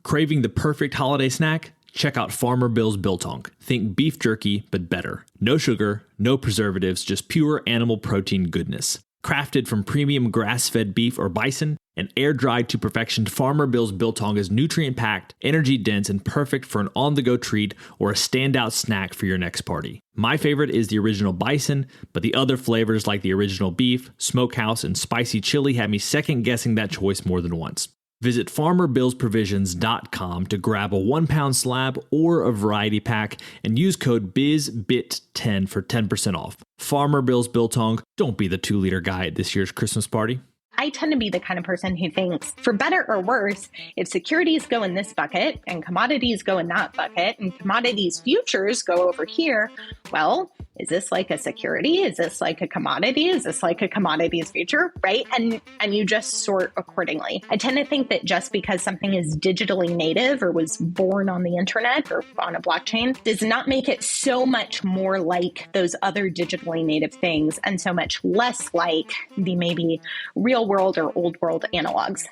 Craving the perfect holiday snack? Check out Farmer Bill's Biltong. Think beef jerky, but better. No sugar, no preservatives, just pure animal protein goodness. Crafted from premium grass-fed beef or bison and air-dried to perfection, Farmer Bill's Biltong is nutrient-packed, energy-dense, and perfect for an on-the-go treat or a standout snack for your next party. My favorite is the original bison, but the other flavors like the original beef, smokehouse, and spicy chili had me second-guessing that choice more than once. Visit FarmerBillsProvisions.com to grab a 1-pound slab or a variety pack and use code BIZBIT10 for 10% off. Farmer Bill's Biltong, don't be the 2-liter guy at this year's Christmas party. I tend to be the kind of person who thinks, for better or worse, if securities go in this bucket and commodities go in that bucket and commodities futures go over here, well, is this like a security? Is this like a commodity? Is this like a commodities future? Right? And you just sort accordingly. I tend to think that just because something is digitally native or was born on the internet or on a blockchain does not make it so much more like those other digitally native things and so much less like the maybe real world or old world analogs.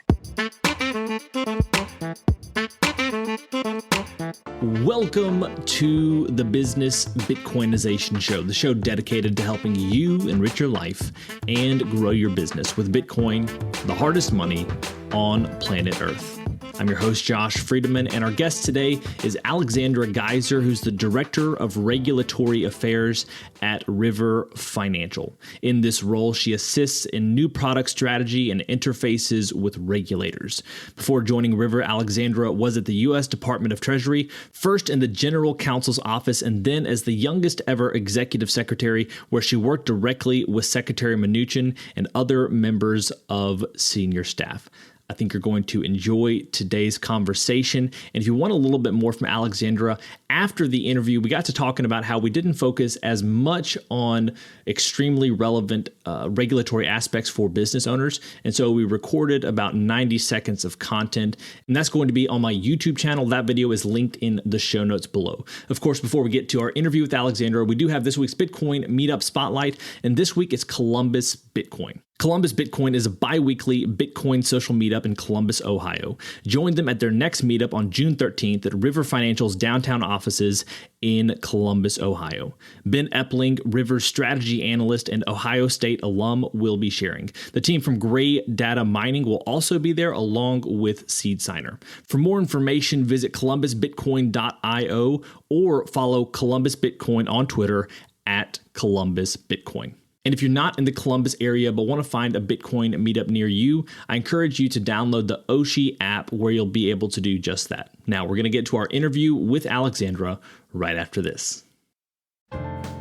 Welcome to the Business Bitcoinization Show, the show dedicated to helping you enrich your life and grow your business with Bitcoin, the hardest money on planet Earth. I'm your host, Josh Friedemann, and our guest today is Alexandra Gaiser, who's the Director of Regulatory Affairs at River Financial. In this role, she assists in new product strategy and interfaces with regulators. Before joining River, Alexandra was at the U.S. Department of Treasury, first in the General Counsel's office, and then as the youngest ever executive secretary, where she worked directly with Secretary Mnuchin and other members of senior staff. I think you're going to enjoy today's conversation. And if you want a little bit more from Alexandra, after the interview, we got to talking about how we didn't focus as much on extremely relevant regulatory aspects for business owners. And so we recorded about 90 seconds of content, and that's going to be on my YouTube channel. That video is linked in the show notes below. Of course, before we get to our interview with Alexandra, we do have this week's Bitcoin Meetup Spotlight, and this week it's Columbus Bitcoin. Columbus Bitcoin is a bi-weekly Bitcoin social meetup in Columbus, Ohio. Join them at their next meetup on June 13th at River Financial's downtown offices in Columbus, Ohio. Ben Epling, River's strategy analyst and Ohio State alum, will be sharing. The team from Gray Data Mining will also be there, along with Seed Signer. For more information, visit columbusbitcoin.io or follow Columbus Bitcoin on Twitter at Columbus Bitcoin. And if you're not in the Columbus area but want to find a Bitcoin meetup near you, I encourage you to download the Oshi app, where you'll be able to do just that. Now, we're going to get to our interview with Alexandra right after this.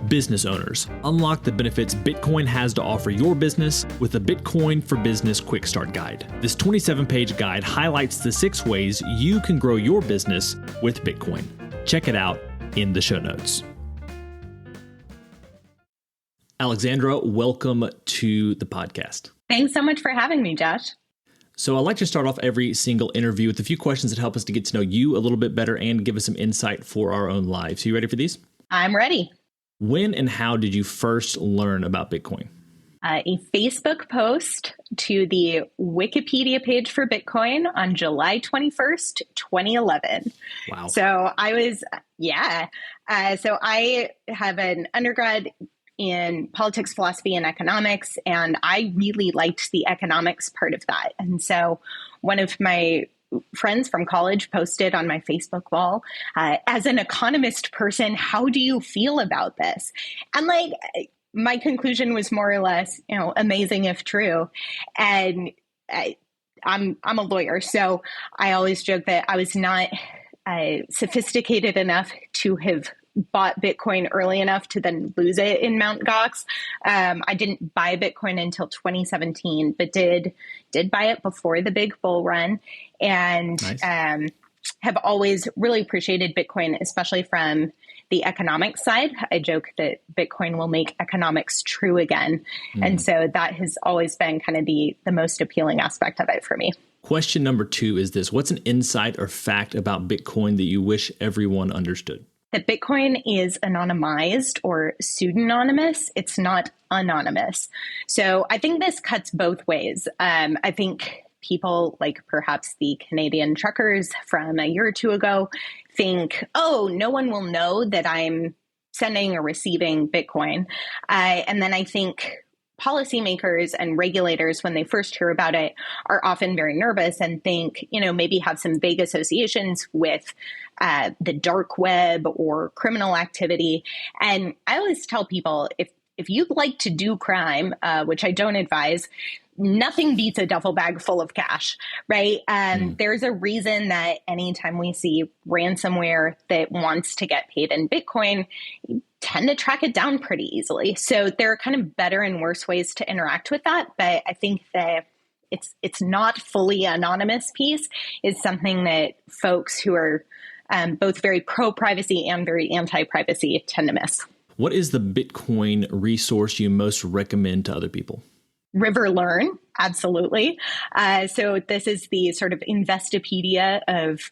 Business owners, unlock the benefits Bitcoin has to offer your business with the Bitcoin for Business Quick Start Guide. This 27-page guide highlights the 6 ways you can grow your business with Bitcoin. Check it out in the show notes. Alexandra, welcome to the podcast. Thanks so much for having me, Josh. So I like to start off every single interview with a few questions that help us to get to know you a little bit better and give us some insight for our own lives. So you ready for these? I'm ready. When and how did you first learn about Bitcoin? A Facebook post to the Wikipedia page for Bitcoin on July 21st, 2011. Wow. So I have an undergrad in politics, philosophy, and economics, and I really liked the economics part of that. And so one of my friends from college posted on my Facebook wall, as an economist person, how do you feel about this? And my conclusion was more or less, amazing if true. And I'm a lawyer, so I always joke that I was not sophisticated enough to have bought Bitcoin early enough to then lose it in Mt. Gox. I didn't buy Bitcoin until 2017, but did buy it before the big bull run, and nice. Have always really appreciated Bitcoin, especially from the economic side. I joke that Bitcoin will make economics true again. And so that has always been kind of the most appealing aspect of it for me. Question number 2 is this: what's an insight or fact about Bitcoin that you wish everyone understood? That Bitcoin is anonymized or pseudonymous. It's not anonymous. So I think this cuts both ways. I think people, like perhaps the Canadian truckers from a year or two ago, think, oh, no one will know that I'm sending or receiving Bitcoin. And then I think policymakers and regulators, when they first hear about it, are often very nervous and think, maybe have some vague associations with the dark web or criminal activity. And I always tell people, if you'd like to do crime, which I don't advise, nothing beats a duffel bag full of cash, right? There's a reason that anytime we see ransomware that wants to get paid in Bitcoin, you tend to track it down pretty easily. So there are kind of better and worse ways to interact with that. But I think that it's not fully anonymous piece is something that folks who are both very pro-privacy and very anti-privacy tend to miss. What is the Bitcoin resource you most recommend to other people? River Learn, absolutely. So this is the sort of Investopedia of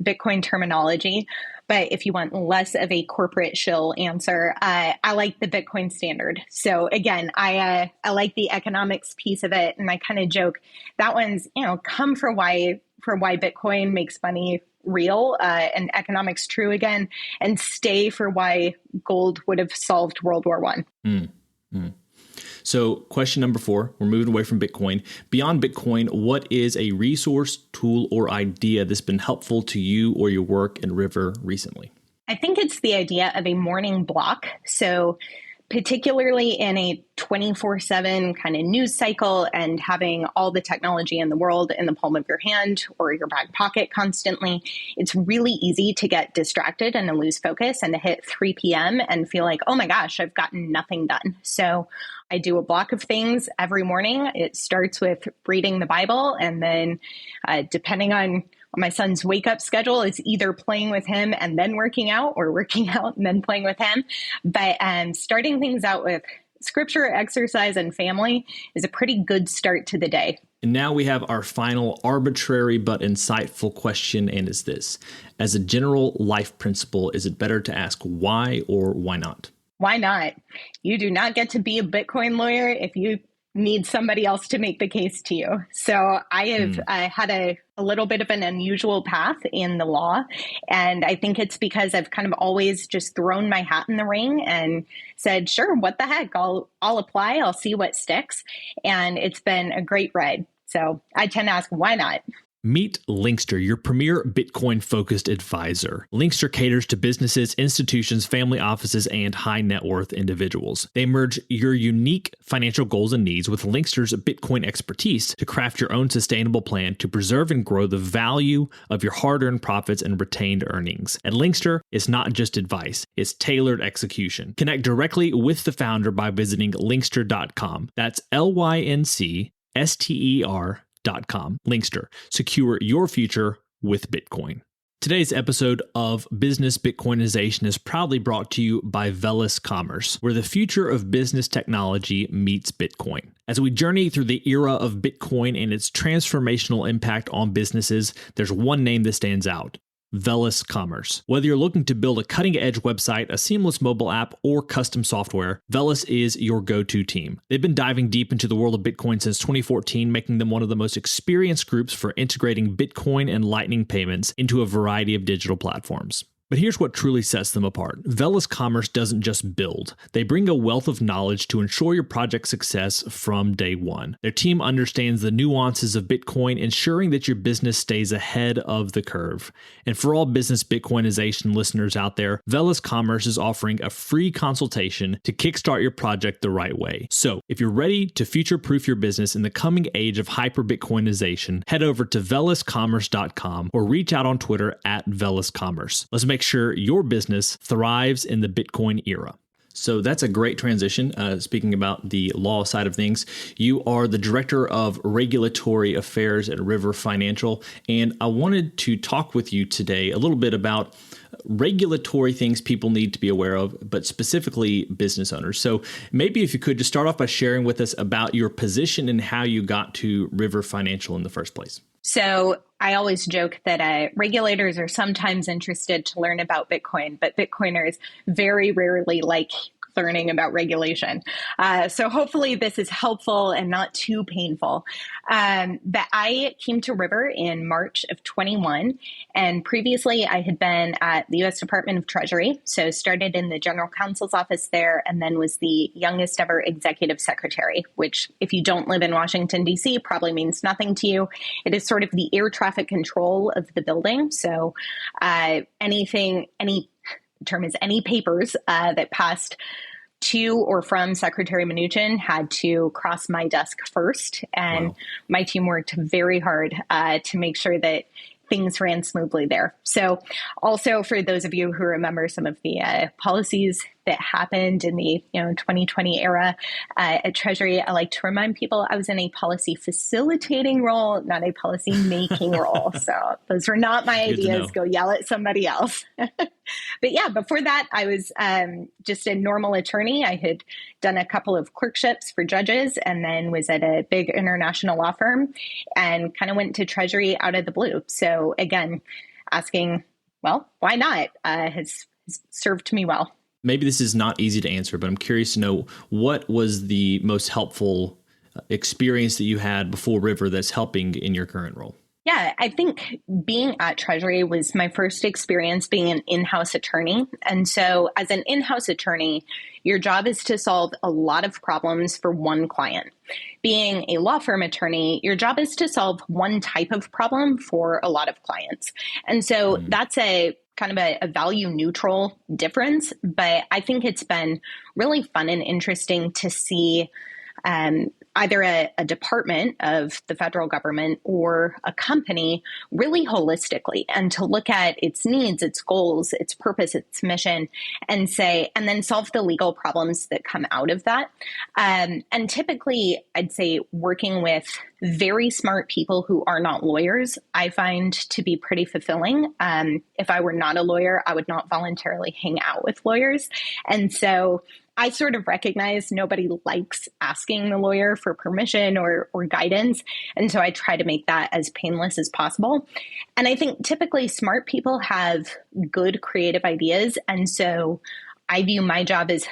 Bitcoin terminology. But if you want less of a corporate shill answer, I like the Bitcoin Standard. So again, I like the economics piece of it, and I kind of joke that one's come for why Bitcoin makes money real and economics true again, and stay for why gold would have solved World War I. So question number 4, we're moving away from Bitcoin. Beyond Bitcoin, what is a resource, tool, or idea that's been helpful to you or your work in River recently? I think it's the idea of a morning block. So particularly in a 24/7 kind of news cycle and having all the technology in the world in the palm of your hand or your back pocket constantly, it's really easy to get distracted and to lose focus and to hit 3 p.m. and feel like, oh my gosh, I've gotten nothing done. So I do a block of things every morning. It starts with reading the Bible, and then depending on my son's wake up schedule, it's either playing with him and then working out, or working out and then playing with him. But starting things out with scripture, exercise, and family is a pretty good start to the day. And now we have our final arbitrary but insightful question, and it's this. As a general life principle, is it better to ask why or why not? Why not? You do not get to be a Bitcoin lawyer if you need somebody else to make the case to you. So I have had a little bit of an unusual path in the law. And I think it's because I've kind of always just thrown my hat in the ring and said, sure, what the heck, I'll apply, I'll see what sticks. And it's been a great ride. So I tend to ask, why not? Meet Linkster, your premier Bitcoin-focused advisor. Linkster caters to businesses, institutions, family offices, and high net worth individuals. They merge your unique financial goals and needs with Linkster's Bitcoin expertise to craft your own sustainable plan to preserve and grow the value of your hard-earned profits and retained earnings. At Linkster, it's not just advice, it's tailored execution. Connect directly with the founder by visiting linkster.com. That's LYNCSTER.com. Linkster. Secure your future with Bitcoin. Today's episode of Business Bitcoinization is proudly brought to you by Velis Commerce, where the future of business technology meets Bitcoin. As we journey through the era of Bitcoin and its transformational impact on businesses, there's one name that stands out: Velis Commerce. Whether you're looking to build a cutting-edge website, a seamless mobile app, or custom software, Velis is your go-to team. They've been diving deep into the world of Bitcoin since 2014, making them one of the most experienced groups for integrating Bitcoin and Lightning payments into a variety of digital platforms. But here's what truly sets them apart. Velis Commerce doesn't just build. They bring a wealth of knowledge to ensure your project's success from day one. Their team understands the nuances of Bitcoin, ensuring that your business stays ahead of the curve. And for all business Bitcoinization listeners out there, Velis Commerce is offering a free consultation to kickstart your project the right way. So if you're ready to future-proof your business in the coming age of hyper-Bitcoinization, head over to veliscommerce.com or reach out on Twitter at veliscommerce. Let's make sure your business thrives in the Bitcoin era. So that's a great transition. Speaking about the law side of things, you are the Director of Regulatory Affairs at River Financial, and I wanted to talk with you today a little bit about regulatory things people need to be aware of, but specifically business owners. So maybe if you could just start off by sharing with us about your position and how you got to River Financial in the first place. So I always joke that regulators are sometimes interested to learn about Bitcoin, but Bitcoiners very rarely like learning about regulation. So hopefully this is helpful and not too painful. But I came to River in March of 21. And previously I had been at the U.S. Department of Treasury. So started in the General Counsel's office there, and then was the youngest ever executive secretary, which if you don't live in Washington, D.C., probably means nothing to you. It is sort of the air traffic control of the building. So any papers that passed to or from Secretary Mnuchin had to cross my desk first. And my team worked very hard to make sure that things ran smoothly there. So also for those of you who remember some of the policies that happened in the 2020 era at Treasury, I like to remind people I was in a policy facilitating role, not a policy making role. So those were not my ideas. Go yell at somebody else. But yeah, before that, I was just a normal attorney. I had done a couple of clerkships for judges and then was at a big international law firm and kind of went to Treasury out of the blue. So again, asking, well, why not, has served me well. Maybe this is not easy to answer, but I'm curious to know what was the most helpful experience that you had before River that's helping in your current role? Yeah, I think being at Treasury was my first experience being an in-house attorney. And so as an in-house attorney, your job is to solve a lot of problems for one client. Being a law firm attorney, your job is to solve one type of problem for a lot of clients. And so that's a kind of a value neutral difference, but I think it's been really fun and interesting to see either a department of the federal government or a company really holistically, and to look at its needs, its goals, its purpose, its mission, and then solve the legal problems that come out of that. And typically, I'd say working with very smart people who are not lawyers, I find to be pretty fulfilling. If I were not a lawyer, I would not voluntarily hang out with lawyers. And so I sort of recognize nobody likes asking the lawyer for permission or guidance. And so I try to make that as painless as possible. And I think typically smart people have good creative ideas. And so I view my job as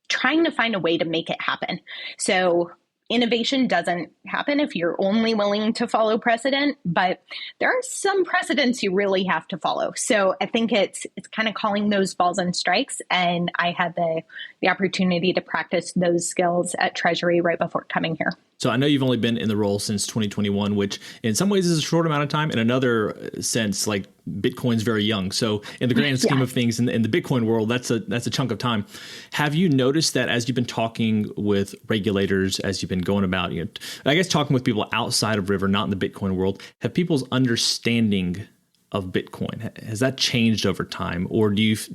trying to find a way to make it happen. So innovation doesn't happen if you're only willing to follow precedent, but there are some precedents you really have to follow. So I think it's kind of calling those balls and strikes. And I had the opportunity to practice those skills at Treasury right before coming here. So I know you've only been in the role since 2021, which in some ways is a short amount of time. In another sense, like Bitcoin's very young. So in the grand scheme of things in the Bitcoin world, that's a chunk of time. Have you noticed that as you've been talking with regulators, as you've been going about, I guess talking with people outside of River, not in the Bitcoin world, have people's understanding of Bitcoin, has that changed over time? Or is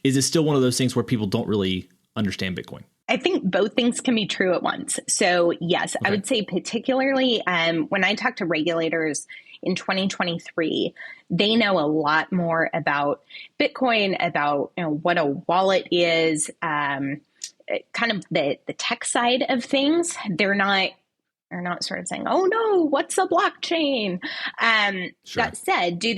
it still one of those things where people don't really understand Bitcoin? I think both things can be true at once. So yes, okay. I would say particularly when I talk to regulators in 2023, they know a lot more about Bitcoin, about what a wallet is, kind of the tech side of things. They're not sort of saying, "Oh no, what's a blockchain?" Sure. That said, do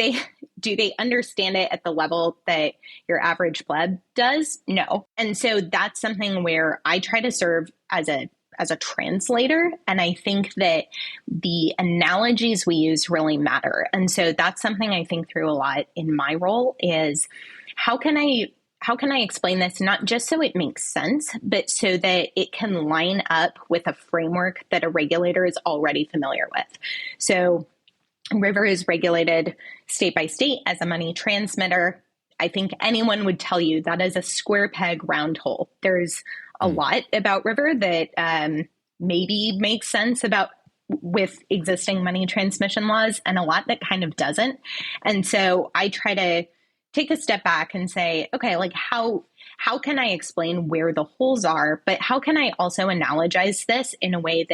they understand it at the level that your average pleb does? No. And so that's something where I try to serve as a translator. And I think that the analogies we use really matter. And so that's something I think through a lot in my role is how can I explain this, not just so it makes sense, but so that it can line up with a framework that a regulator is already familiar with. So River is regulated state by state as a money transmitter. I think anyone would tell you that is a square peg, round hole. There's a lot about River that maybe makes sense with existing money transmission laws, and a lot that kind of doesn't. And so I try to take a step back and say, okay, like how can I explain where the holes are, but how can I also analogize this in a way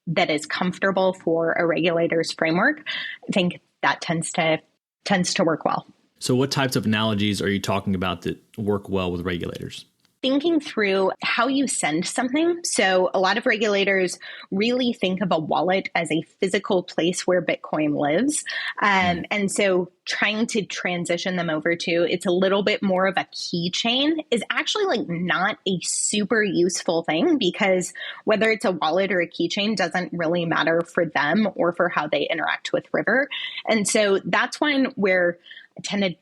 that is comfortable for a regulator's framework? I think that tends to work well. So what types of analogies are you talking about that work well with regulators? thinking through how you send something. So a lot of regulators really think of a wallet as a physical place where Bitcoin lives. And so trying to transition them over to it's a little bit more of a keychain is actually like not a super useful thing, because whether it's a wallet or a keychain doesn't really matter for them or for how they interact with River. And so that's one where I tend to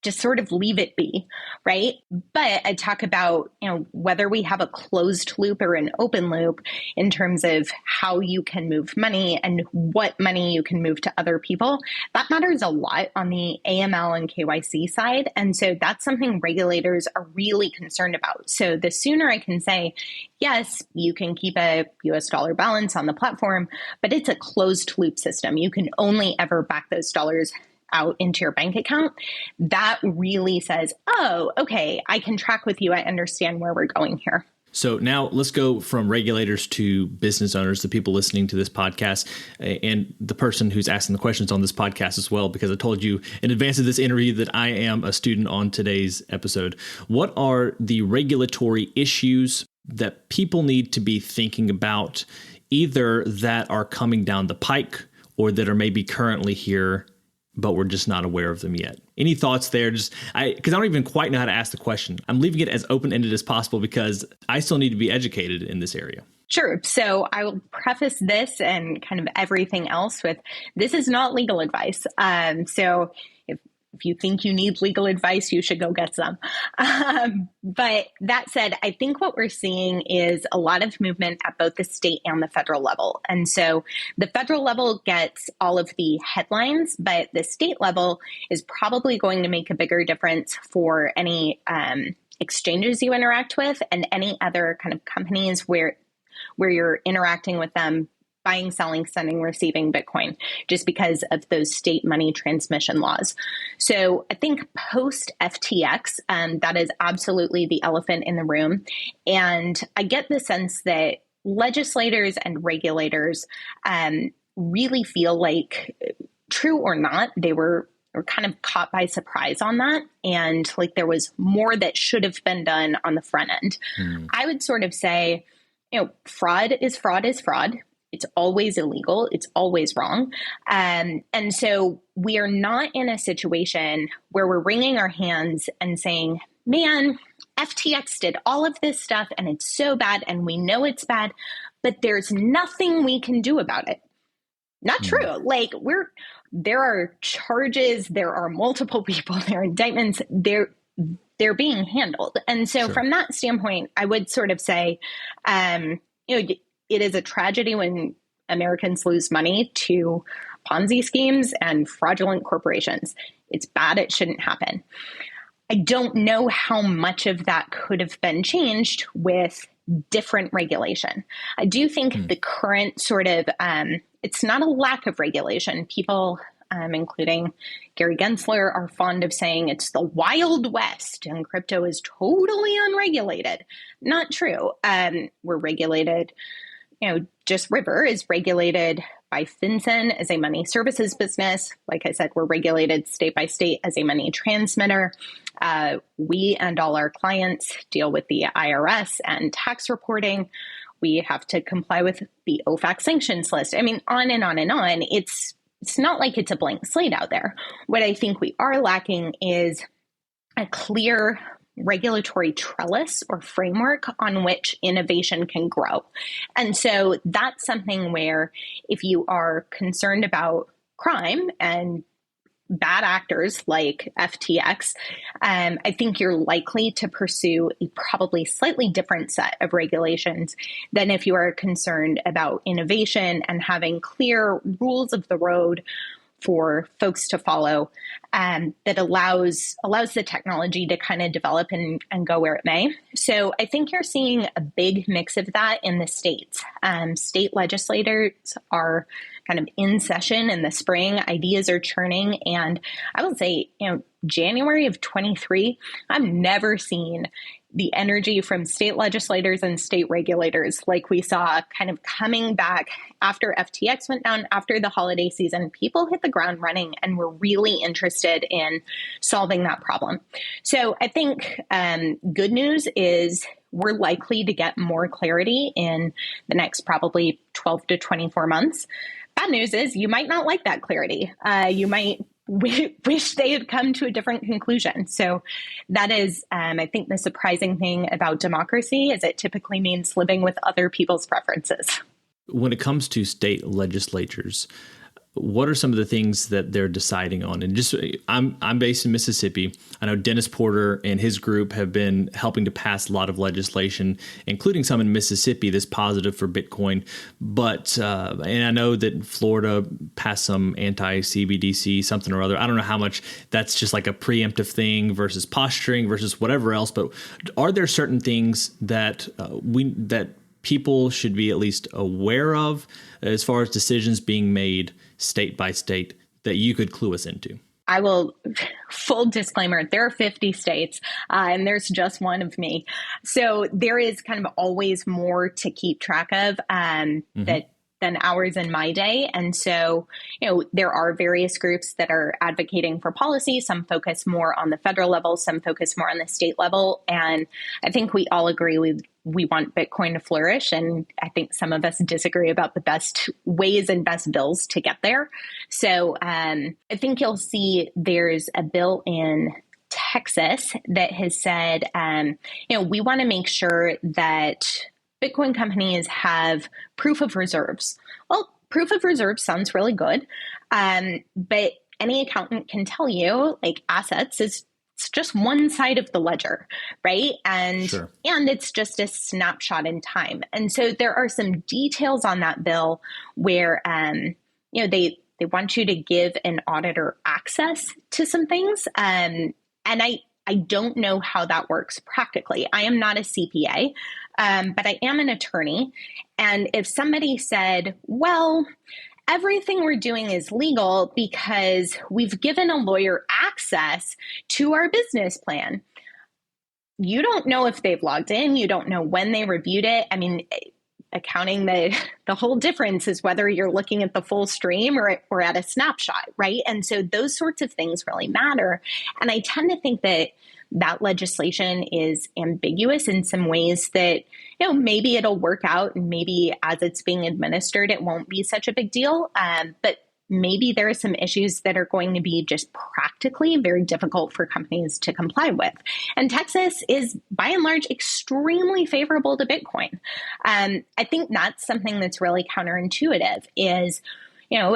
just sort of leave it be, right? But I talk about, whether we have a closed loop or an open loop in terms of how you can move money and what money you can move to other people. That matters a lot on the AML and KYC side. And so that's something regulators are really concerned about. So the sooner I can say, yes, you can keep a US dollar balance on the platform, but it's a closed loop system. You can only ever back those dollars out into your bank account. That really says, oh, okay, I can track with you. I understand where we're going here. So now let's go from regulators to business owners, the people listening to this podcast, and the person who's asking the questions on this podcast as well, because I told you in advance of this interview that I am a student on today's episode. What are the regulatory issues that people need to be thinking about, either that are coming down the pike or that are maybe currently here, but we're just not aware of them yet? Any thoughts there? Because I don't even quite know how to ask the question. I'm leaving it as open-ended as possible because I still need to be educated in this area. Sure. So I will preface this and kind of everything else with, this is not legal advice. So if you think you need legal advice, you should go get some. But that said, I think what we're seeing is a lot of movement at both the state and the federal level. And so the federal level gets all of the headlines, but the state level is probably going to make a bigger difference for any exchanges you interact with and any other kind of companies where you're interacting with them, buying, selling, sending, receiving Bitcoin, just because of those state money transmission laws. So I think post FTX, that is absolutely the elephant in the room. And I get the sense that legislators and regulators really feel like, true or not, they were kind of caught by surprise on that. And like there was more that should have been done on the front end. I would sort of say, fraud is fraud is fraud. It's always illegal. It's always wrong. And so we are not in a situation where we're wringing our hands and saying, man, FTX did all of this stuff and it's so bad and we know it's bad, but there's nothing we can do about it. Not true. Like there are charges, there are multiple people, there are indictments, they're being handled. And so from that standpoint, I would sort of say, it is a tragedy when Americans lose money to Ponzi schemes and fraudulent corporations. It's bad. It shouldn't happen. I don't know how much of that could have been changed with different regulation. I do think the current sort of, it's not a lack of regulation. People, including Gary Gensler, are fond of saying it's the Wild West and crypto is totally unregulated. Not true. We're regulated. Just River is regulated by FinCEN as a money services business. Like I said, we're regulated state by state as a money transmitter. We and all our clients deal with the IRS and tax reporting. We have to comply with the OFAC sanctions list. I mean, on and on and on. It's not like it's a blank slate out there. What I think we are lacking is a clear regulatory trellis or framework on which innovation can grow. And so that's something where if you are concerned about crime and bad actors like FTX, I think you're likely to pursue a probably slightly different set of regulations than if you are concerned about innovation and having clear rules of the road for folks to follow, that allows the technology to kind of develop and go where it may. So I think you're seeing a big mix of that in the states. State legislators are kind of in session in the spring. Ideas are churning. And I will say, January of 23, I've never seen the energy from state legislators and state regulators, like we saw kind of coming back after FTX went down, after the holiday season. People hit the ground running and were really interested in solving that problem. So I think good news is we're likely to get more clarity in the next probably 12 to 24 months. Bad news is you might not like that clarity. You might wish they had come to a different conclusion. So that is, I think, the surprising thing about democracy is it typically means living with other people's preferences. When it comes to state legislatures, what are some of the things that they're deciding on? And just, I'm based in Mississippi. I know Dennis Porter and his group have been helping to pass a lot of legislation, including some in Mississippi that's positive for Bitcoin. But, and I know that Florida passed some anti-CBDC, something or other. I don't know how much that's just like a preemptive thing versus posturing versus whatever else. But are there certain things that that people should be at least aware of as far as decisions being made state by state that you could clue us into? I will, full disclaimer, there are 50 states and there's just one of me. So there is kind of always more to keep track of than hours in my day. And so, there are various groups that are advocating for policy. Some focus more on the federal level, some focus more on the state level. And I think we all agree we want Bitcoin to flourish. And I think some of us disagree about the best ways and best bills to get there. So I think you'll see there's a bill in Texas that has said, we want to make sure that Bitcoin companies have proof of reserves. Well, proof of reserves sounds really good, but any accountant can tell you, like, assets is just one side of the ledger, right? And Sure. And it's just a snapshot in time. And so there are some details on that bill where, they want you to give an auditor access to some things, and I don't know how that works practically. I am not a CPA, but I am an attorney. And if somebody said, well, everything we're doing is legal because we've given a lawyer access to our business plan, you don't know if they've logged in. You don't know when they reviewed it. I mean, accounting, the whole difference is whether you're looking at the full stream or at a snapshot, right? And so those sorts of things really matter. And I tend to think that legislation is ambiguous in some ways that, maybe it'll work out and maybe as it's being administered, it won't be such a big deal. But maybe there are some issues that are going to be just practically very difficult for companies to comply with. And Texas is, by and large, extremely favorable to Bitcoin. I think that's something that's really counterintuitive is,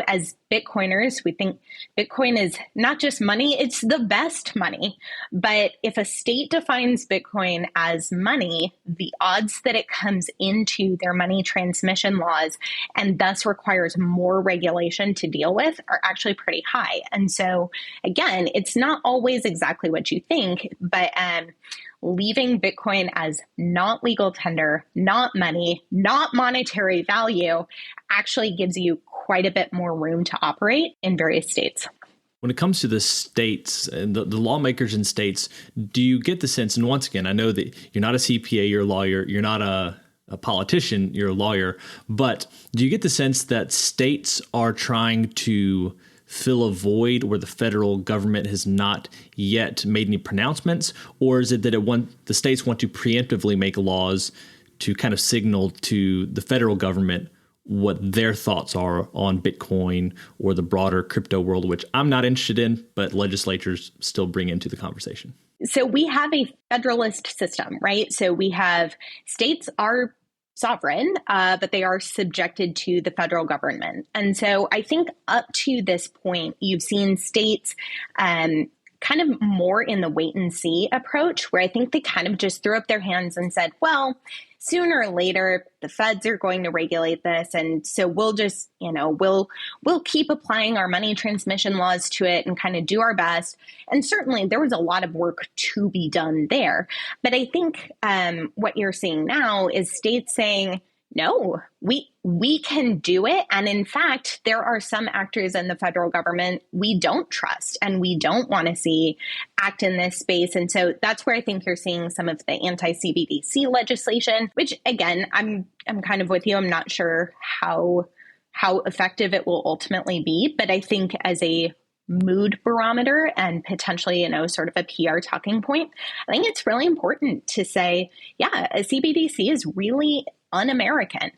as Bitcoiners, we think Bitcoin is not just money, it's the best money. But if a state defines Bitcoin as money, the odds that it comes into their money transmission laws and thus requires more regulation to deal with are actually pretty high. And so, again, it's not always exactly what you think, but leaving Bitcoin as not legal tender, not money, not monetary value actually gives you quite a bit more room to operate in various states. When it comes to the states and the lawmakers in states, do you get the sense, and once again, I know that you're not a CPA, you're a lawyer, you're not a politician, you're a lawyer, but do you get the sense that states are trying to fill a void where the federal government has not yet made any pronouncements? Or is it that the states want to preemptively make laws to kind of signal to the federal government what their thoughts are on Bitcoin or the broader crypto world, which I'm not interested in, but legislatures still bring into the conversation? So we have a federalist system, right? So we have states are sovereign, but they are subjected to the federal government. And so I think up to this point, you've seen states kind of more in the wait and see approach, where I think they kind of just threw up their hands and said, well, sooner or later, the feds are going to regulate this. And so we'll just, we'll keep applying our money transmission laws to it and kind of do our best. And certainly there was a lot of work to be done there. But I think what you're seeing now is states saying, no, we we can do it. And in fact, there are some actors in the federal government we don't trust and we don't want to see act in this space. And so that's where I think you're seeing some of the anti-CBDC legislation, which again, I'm kind of with you. I'm not sure how effective it will ultimately be, but I think as a mood barometer and potentially, sort of a PR talking point, I think it's really important to say, yeah, a CBDC is really un-American.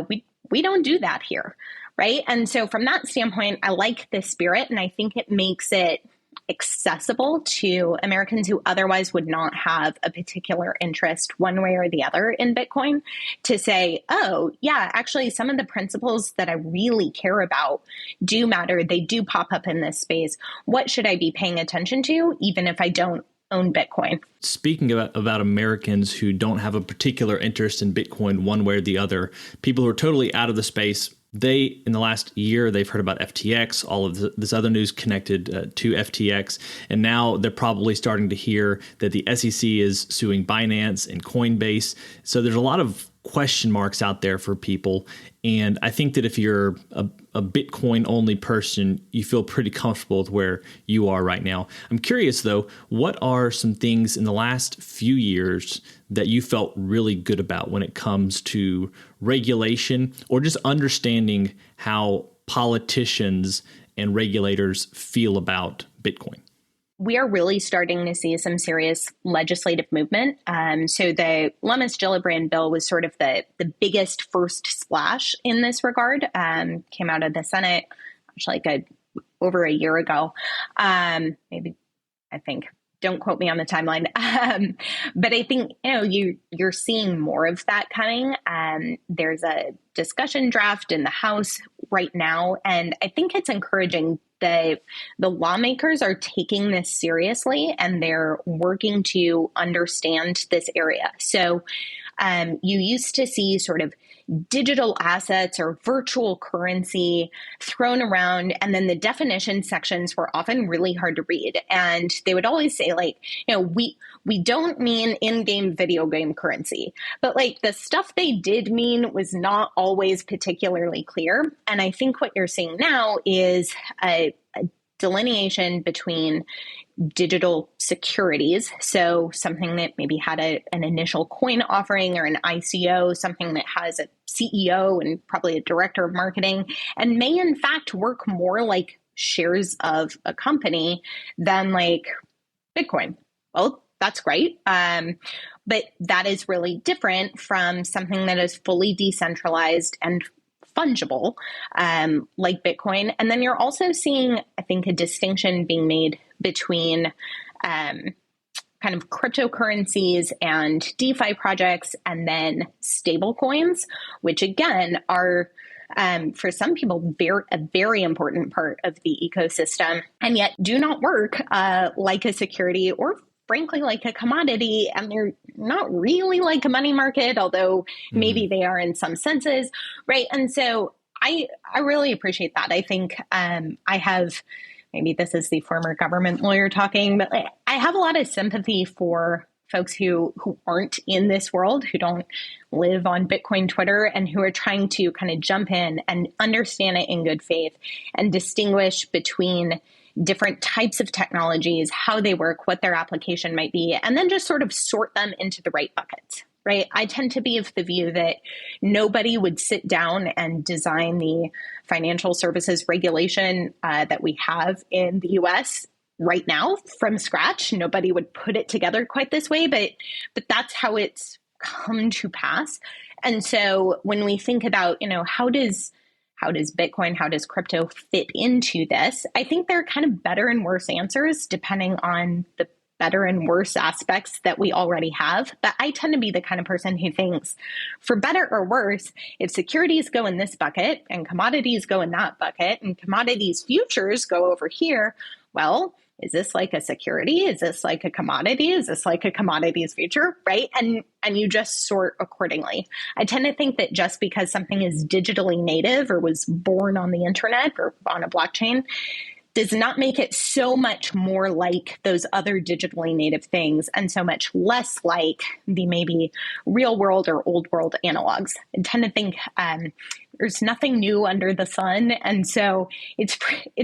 We don't do that here, right? And so from that standpoint, I like the spirit, and I think it makes it accessible to Americans who otherwise would not have a particular interest one way or the other in Bitcoin to say, oh, yeah, actually, some of the principles that I really care about do matter. They do pop up in this space. What should I be paying attention to, even if I don't own Bitcoin? Speaking about Americans who don't have a particular interest in Bitcoin one way or the other, people who are totally out of the space, in the last year, they've heard about FTX, all of this other news connected to FTX, and now they're probably starting to hear that the SEC is suing Binance and Coinbase. So there's a lot of question marks out there for people. And I think that if you're a Bitcoin only person, you feel pretty comfortable with where you are right now. I'm curious, though, what are some things in the last few years that you felt really good about when it comes to regulation or just understanding how politicians and regulators feel about Bitcoin? We are really starting to see some serious legislative movement. So the Lummis-Gillibrand bill was sort of the biggest first splash in this regard. Came out of the Senate actually over a year ago. Maybe, I think. Don't quote me on the timeline. But I think, you're seeing more of that coming. There's a discussion draft in the House right now, and I think it's encouraging that the lawmakers are taking this seriously and they're working to understand this area. So you used to see sort of digital assets or virtual currency thrown around, and then the definition sections were often really hard to read. And they would always say, we don't mean in-game video game currency, but the stuff they did mean was not always particularly clear. And I think what you're seeing now is a delineation between digital securities, so something that maybe had an initial coin offering or an ICO, something that has a CEO and probably a director of marketing, and may in fact work more like shares of a company than Bitcoin. Well, that's great. But that is really different from something that is fully decentralized and fungible, like Bitcoin. And then you're also seeing, I think, a distinction being made between kind of cryptocurrencies and DeFi projects, and then stable coins, which again are for some people a very important part of the ecosystem, and yet do not work like a security or frankly like a commodity, and they're not really like a money market, although maybe they are in some senses, right? And so I really appreciate that. I think I have, maybe this is the former government lawyer talking, but I have a lot of sympathy for folks who aren't in this world, who don't live on Bitcoin Twitter, and who are trying to kind of jump in and understand it in good faith and distinguish between different types of technologies, how they work, what their application might be, and then just sort of sort them into the right buckets, right? I tend to be of the view that nobody would sit down and design the financial services regulation that we have in the US right now from scratch. Nobody would put it together quite this way, but that's how it's come to pass. And so when we think about, how does Bitcoin, how does crypto fit into this? I think there are kind of better and worse answers depending on the better and worse aspects that we already have. But I tend to be the kind of person who thinks, for better or worse, if securities go in this bucket and commodities go in that bucket and commodities futures go over here, well, is this like a security? Is this like a commodity? Is this like a commodities future? Right? And you just sort accordingly. I tend to think that just because something is digitally native or was born on the internet or on a blockchain does not make it so much more like those other digitally native things and so much less like the maybe real world or old world analogs. I tend to think there's nothing new under the sun. And so it's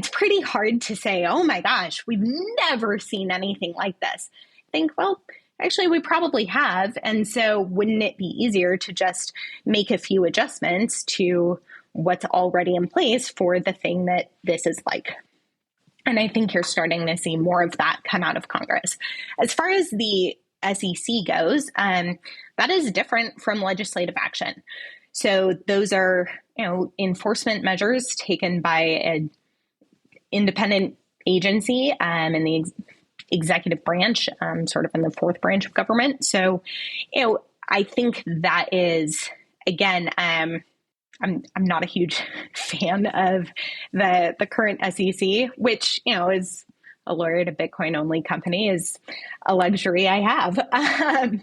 pretty hard to say, oh my gosh, we've never seen anything like this. I think, well, actually, we probably have. And so wouldn't it be easier to just make a few adjustments to what's already in place for the thing that this is like? And I think you're starting to see more of that come out of Congress. As far as the SEC goes, that is different from legislative action. So those are, enforcement measures taken by an independent agency in the executive branch, sort of in the fourth branch of government. So, I think that is, again, I'm not a huge fan of the current SEC, which, is a lawyer at a Bitcoin only company, is a luxury I have.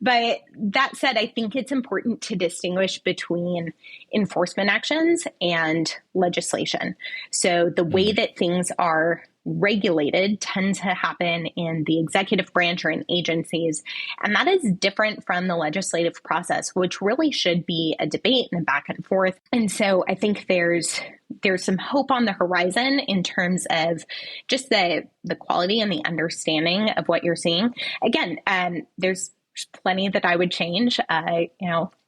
But that said, I think it's important to distinguish between enforcement actions and legislation. So the way that things are regulated tend to happen in the executive branch or in agencies. And that is different from the legislative process, which really should be a debate and a back and forth. And so I think there's some hope on the horizon in terms of just the quality and the understanding of what you're seeing. Again, there's plenty that I would change.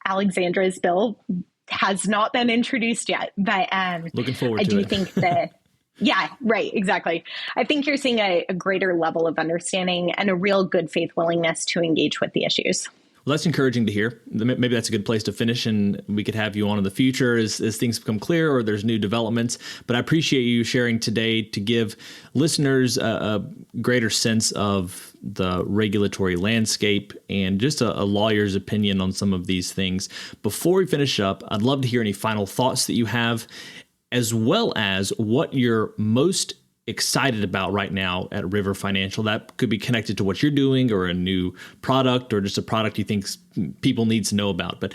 Alexandra's bill has not been introduced yet, but looking forward to I do it. think that yeah, right. Exactly. I think you're seeing a greater level of understanding and a real good faith willingness to engage with the issues. Well, that's encouraging to hear. Maybe that's a good place to finish, and we could have you on in the future as things become clear or there's new developments. But I appreciate you sharing today to give listeners a greater sense of the regulatory landscape and just a lawyer's opinion on some of these things. Before we finish up, I'd love to hear any final thoughts that you have, as well as what you're most excited about right now at River Financial. That could be connected to what you're doing or a new product or just a product you think people need to know about. But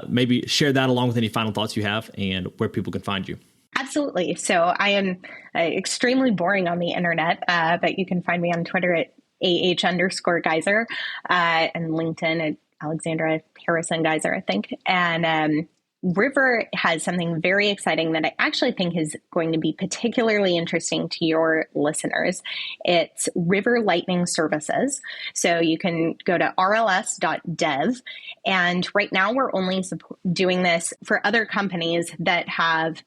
maybe share that along with any final thoughts you have and where people can find you. Absolutely. So I am extremely boring on the internet, but you can find me on Twitter at AH_Gaiser and LinkedIn at Alexandra Harrison Gaiser, I think. And River has something very exciting that I actually think is going to be particularly interesting to your listeners. It's River Lightning Services. So you can go to rls.dev. And right now we're only doing this for other companies that have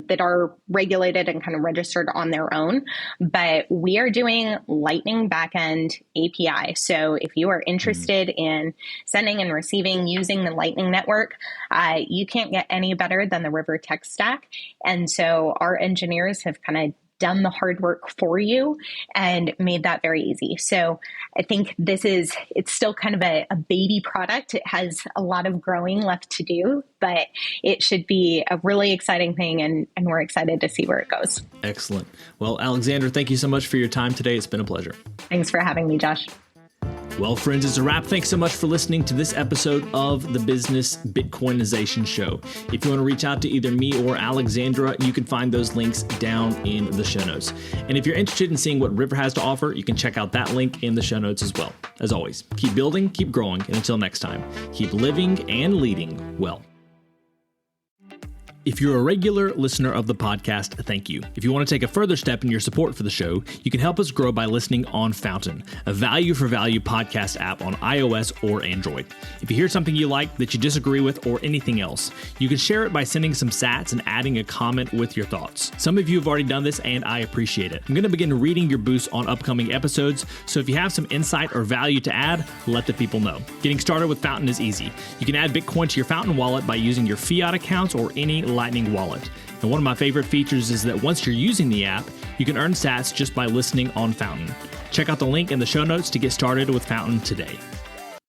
that are regulated and kind of registered on their own. But we are doing Lightning backend API. So if you are interested in sending and receiving using the Lightning network, you can't get any better than the River tech stack. And so our engineers have kind of done the hard work for you and made that very easy. So I think it's still kind of a baby product. It has a lot of growing left to do, but it should be a really exciting thing, and we're excited to see where it goes. Excellent. Well, Alexandra, thank you so much for your time today. It's been a pleasure. Thanks for having me, Josh. Well, friends, it's a wrap. Thanks so much for listening to this episode of the Business Bitcoinization Show. If you want to reach out to either me or Alexandra, you can find those links down in the show notes. And if you're interested in seeing what River has to offer, you can check out that link in the show notes as well. As always, keep building, keep growing, and until next time, keep living and leading well. If you're a regular listener of the podcast, thank you. If you want to take a further step in your support for the show, you can help us grow by listening on Fountain, a value-for-value podcast app on iOS or Android. If you hear something you like that you disagree with or anything else, you can share it by sending some sats and adding a comment with your thoughts. Some of you have already done this, and I appreciate it. I'm going to begin reading your boosts on upcoming episodes, so if you have some insight or value to add, let the people know. Getting started with Fountain is easy. You can add Bitcoin to your Fountain wallet by using your fiat accounts or any Lightning wallet. And one of my favorite features is that once you're using the app, you can earn sats just by listening on Fountain. Check out the link in the show notes to get started with Fountain today.